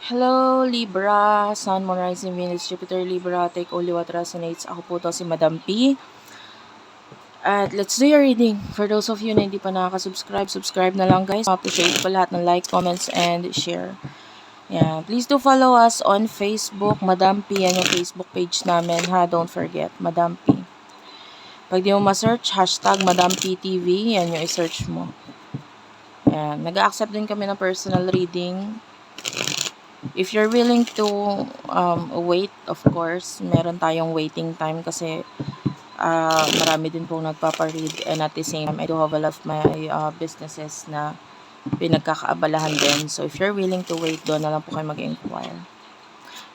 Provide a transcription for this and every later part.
Hello, Libra, Sun, Moon, Rising, Venus, Jupiter, Libra, take only what resonates. Ako po to si Madam P. At let's do your reading. For those of you na hindi pa nakaka-subscribe, subscribe na lang guys. Appreciate ko lahat ng like, comments, and share. Yeah, please do follow us on Facebook, Madam P, yan yung Facebook page namin ha. Don't forget, Madam P. Pag di mo ma-search, hashtag Madam P TV, yan yung i-search mo. Yan, nag-accept din kami ng personal reading. If you're willing to wait, of course, meron tayong waiting time kasi marami din pong nagpaparead, and at the same time, I do have a lot of my businesses na pinagkakaabalahan din. So, if you're willing to wait, doon na lang po kayo mag-inquire.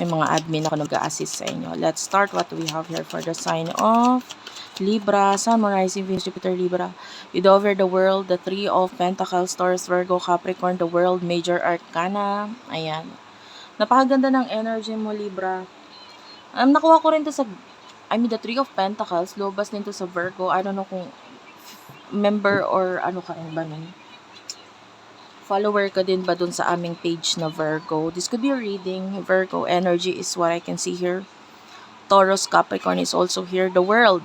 May mga admin ako nag-a-assist sa inyo. Let's start what we have here for the sign of Libra, Sun, Moon, Rising, Venus, Jupiter, Libra. You over the world, the Three of Pentacles, Taurus, Virgo, Capricorn, the world, Major Arcana. Ayan. Napakaganda ng energy mo, Libra. Nakuha ko rin to sa, the Three of Pentacles. Lobas din to sa Virgo. I don't know kung member or ano ka rin ba nun. Follower ka din ba dun sa aming page na Virgo? This could be a reading. Virgo energy is what I can see here. Taurus, Capricorn is also here. The world.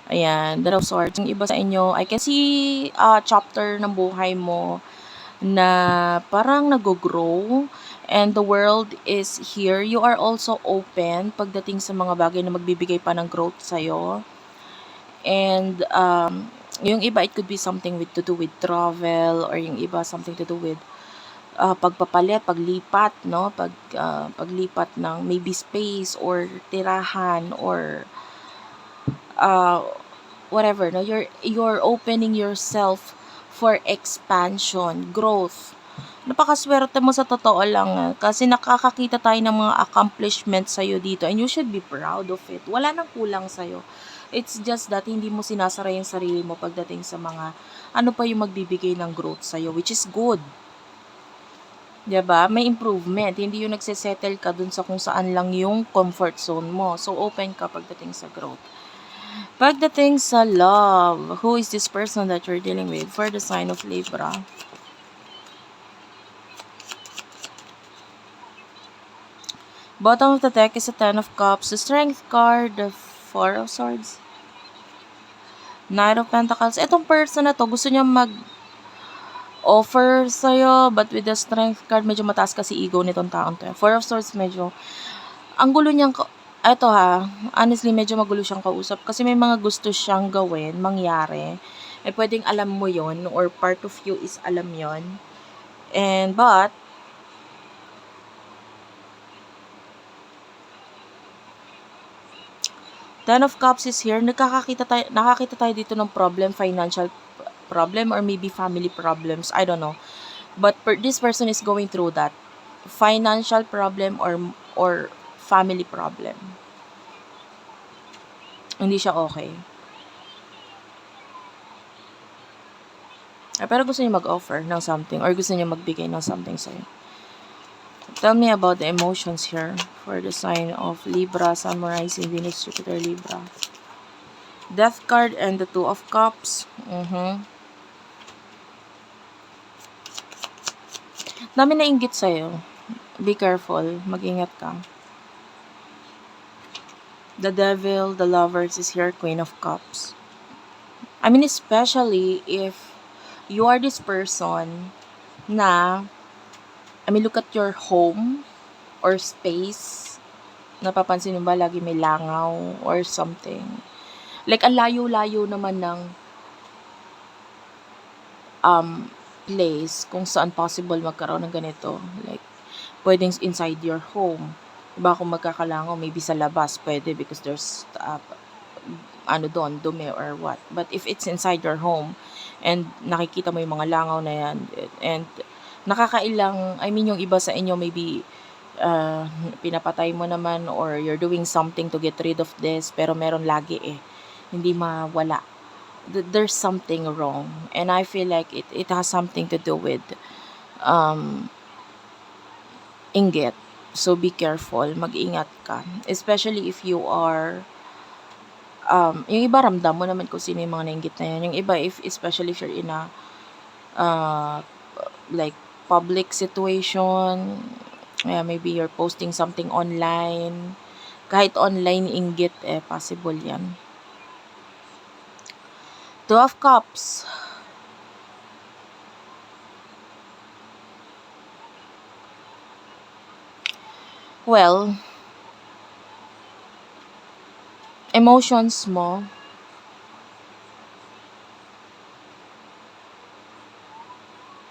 Ayan. The Swords. Yung iba sa inyo, I can see chapter ng buhay mo na parang nag-grow. And the world is here. You are also open pagdating sa mga bagay na magbibigay pa ng growth sa'yo. And yung iba, it could be something to do with travel, or yung iba, something to do with pagpapalit, paglipat, no? Paglipat ng maybe space or tirahan or whatever, no? You're opening yourself for expansion, growth. Napakaswerte mo sa totoo lang kasi nakakakita tayo ng mga accomplishments sa'yo dito, and you should be proud of it. Wala nang kulang sa'yo. It's just that hindi mo sinasara yung sarili mo pagdating sa mga ano pa yung magbibigay ng growth sa'yo, which is good. Diba? May improvement. Hindi yung nagsisettle ka dun sa kung saan lang yung comfort zone mo. So, open ka pagdating sa growth. Pagdating sa love, who is this person that you're dealing with for the sign of Libra? Bottom of the deck is a Ten of Cups, the Strength card, the Four of Swords, Knight of Pentacles. Itong person na to, gusto niya mag-offer sa'yo, but with the Strength card, medyo mataas kasi ego nitong taon to. Four of Swords, medyo, ang gulo niyang, eto honestly, medyo magulo siyang kausap kasi may mga gusto siyang gawin, mangyari. Pwedeng alam mo yon, or part of you is alam yon. But, Ten of Cups is here. Nakakita tayo dito ng problem, financial problem, or maybe family problems. I don't know. But this person is going through that. Financial problem or family problem. Hindi siya okay. Pero gusto niya mag-offer ng something, or gusto niya magbigay ng something sa'yo. Tell me about the emotions here for the sign of Libra, Sun, Moon, Rising, Venus, Jupiter, Libra. Death card and the Two of Cups. Dami na inggit sa'yo. Be careful. Mag-ingat ka. The Devil, the Lovers is here, Queen of Cups. Especially if you are this person na look at your home or space. Napapansin mo ba lagi may langaw or something? Like, ang layo-layo naman ng place kung saan possible magkaroon ng ganito. Like, pwedeng inside your home. Diba kung magkakalangaw, maybe sa labas, pwede because there's doon, dumi or what. But if it's inside your home, and nakikita mo yung mga langaw na yan, and nakakailang, yung iba sa inyo maybe pinapatay mo naman, or you're doing something to get rid of this, pero meron lagi hindi mawala. There's something wrong, and I feel like it has something to do with inggit. So be careful, mag-ingat ka, especially if you are yung iba ramdam mo naman kung sino yung mga nainggit na yan. Yung iba, especially if you're in a like public situation, Kaya maybe you're posting something online. Kahit online inggit, possible yan. Two of Cups. Well, emotions mo,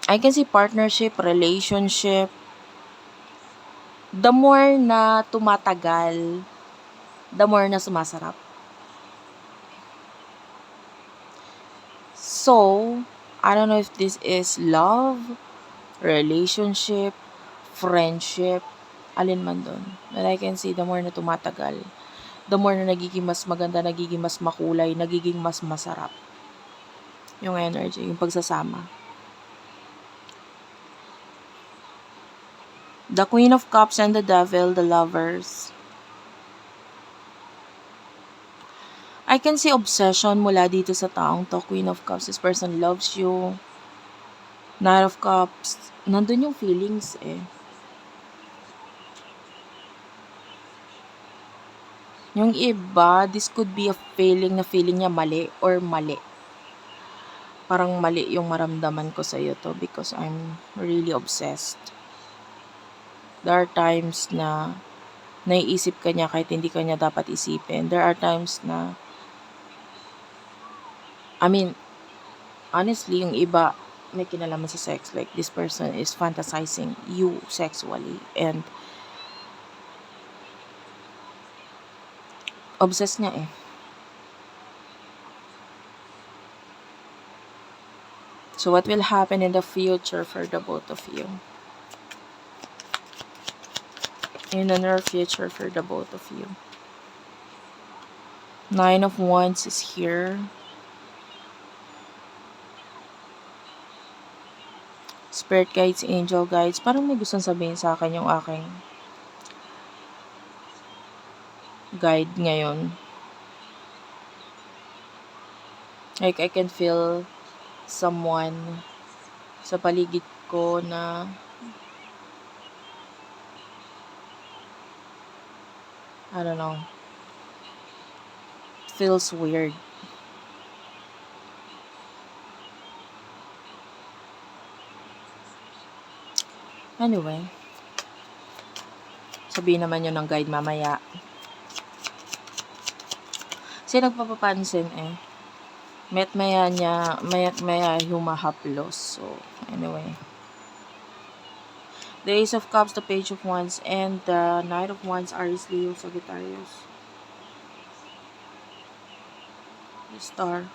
I can see partnership, relationship. The more na tumatagal, the more na sumasarap. So, I don't know if this is love, relationship, friendship, alin man doon. But I can see the more na tumatagal, the more na nagiging mas maganda, nagiging mas makulay, nagiging mas masarap yung energy, yung pagsasama. The Queen of Cups and the Devil, the Lovers. I can see obsession mula dito sa taong to. Queen of Cups, this person loves you. Knight of Cups, nandun yung feelings Yung iba, this could be a feeling na feeling niya mali or mali. Parang mali yung maramdaman ko sa iyo to because I'm really obsessed. There are times na naiisip ka niya kahit hindi ka niya dapat isipin. There are times na, honestly, yung iba may kinalaman sa sex. Like, this person is fantasizing you sexually and obsessed niya So, what will happen in the future for the both of you? In the near future for the both of you. Nine of Wands is here. Spirit guides, angel guides. Parang may gustong sabihin sa akin yung aking guide ngayon. Like, I can feel someone sa paligid ko na I don't know. It feels weird. Anyway. Sabihin naman yun ng guide mamaya. Kasi nagpapapansin Mayat maya humahaplos. So, anyway. The Ace of Cups, the Page of Wands, and the Knight of Wands, Aries, Leo, Sagittarius. The Star.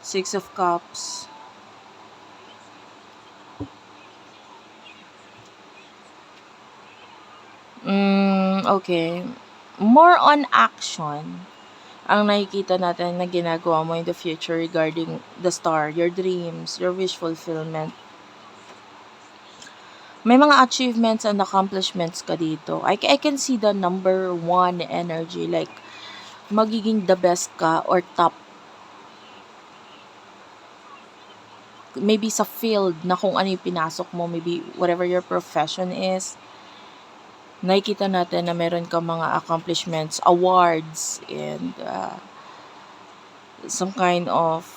Six of Cups. Okay. More on action ang nakikita natin na ginagawa mo in the future regarding the star, your dreams, your wish fulfillment. May mga achievements and accomplishments ka dito. I can see the number one energy, like magiging the best ka or top. Maybe sa field na kung ano yung pinasok mo, maybe whatever your profession is, nakikita natin na meron ka mga accomplishments, awards, and some kind of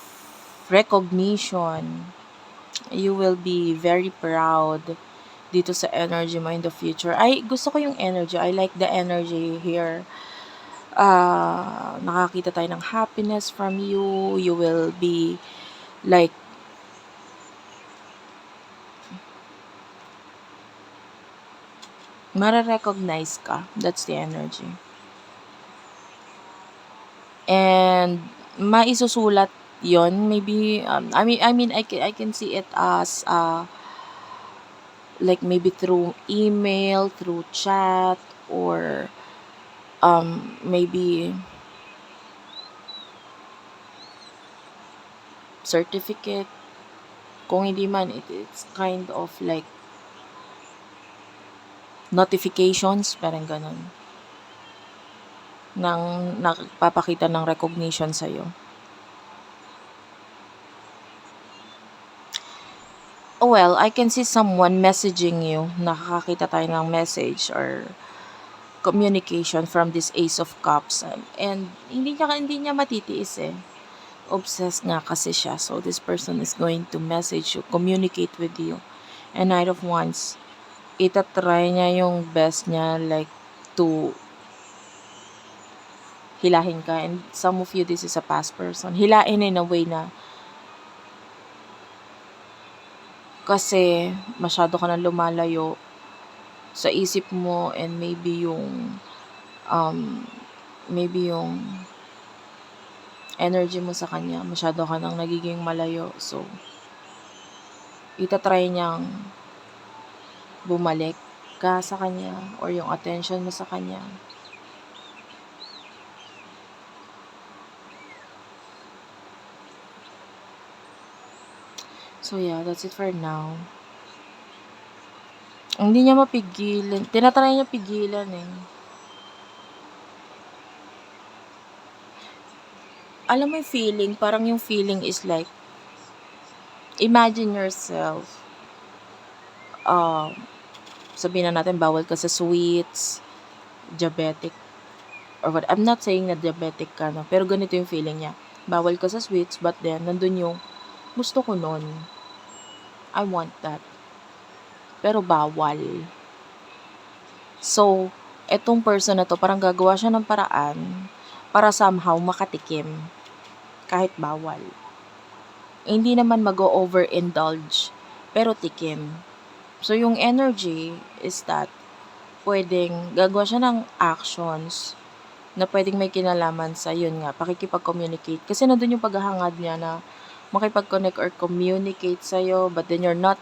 recognition. You will be very proud dito sa energy mo in the future. Gusto ko yung energy. I like the energy here. Nakakita tayo ng happiness from you. You will be like mare-recognize ka. That's the energy. And maisusulat yon maybe I can see it as like maybe through email, through chat, or maybe certificate. Kung hindi man, it's kind of like notifications, parang ganun, nang nagpapakita ng recognition sa'yo. well, I can see someone messaging you. Nakakakita tayo ng message or communication from this Ace of Cups. And hindi niya matitiis eh. Obsessed nga kasi siya. So, this person is going to message you, communicate with you. And Knight of Wands, itatry niya yung best niya, like, to hilahin ka. And some of you, this is a past person. Hilain in a way na kasi masyado ka na lumalayo sa isip mo and um, maybe yung energy mo sa kanya, masyado ka nang nagiging malayo. So, itatry niyang bumalik ka sa kanya or yung attention mo sa kanya. So yeah, that's it for now. Hindi niya mapigilan. Tinatry niya pigilan eh. Alam mo yung feeling, parang yung feeling is like, imagine yourself, sabihin na natin, bawal ka sa sweets, diabetic, or what. I'm not saying na diabetic ka, no? Pero ganito yung feeling niya. Bawal ka sa sweets, but then, nandun yung, gusto ko nun. I want that. Pero bawal. So, etong person na to, parang gagawa siya ng paraan para somehow makatikim. Kahit bawal. Hindi naman mag-overindulge, pero tikim. So, yung energy is that pwedeng gagawa siya ng actions na pwedeng may kinalaman sa yun nga, pakikipag-communicate. Kasi nandun yung paghahangad niya na makipag-connect or communicate sa'yo, but then you're not,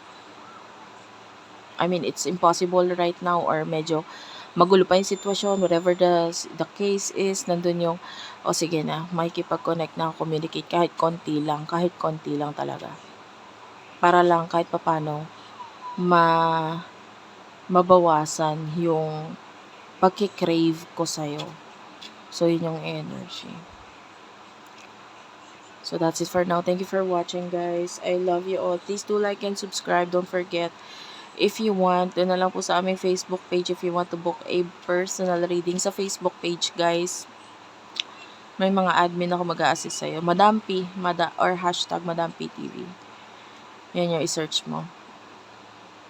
it's impossible right now or medyo magulo pa yung sitwasyon, whatever the case is, nandun yung, sige na, makikipag-connect na, communicate kahit konti lang talaga. Para lang kahit papano, mabawasan yung pagkikrave ko sa'yo. So, yun yung energy. So, that's it for now. Thank you for watching, guys. I love you all. Please do like and subscribe. Don't forget, if you want, doon na lang po sa aming Facebook page if you want to book a personal reading sa Facebook page, guys. May mga admin ako mag-a-assist sa'yo. Madam P, or hashtag Madam P TV. Yan yung i-search mo.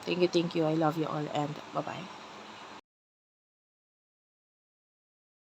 Thank you. I love you all and bye-bye.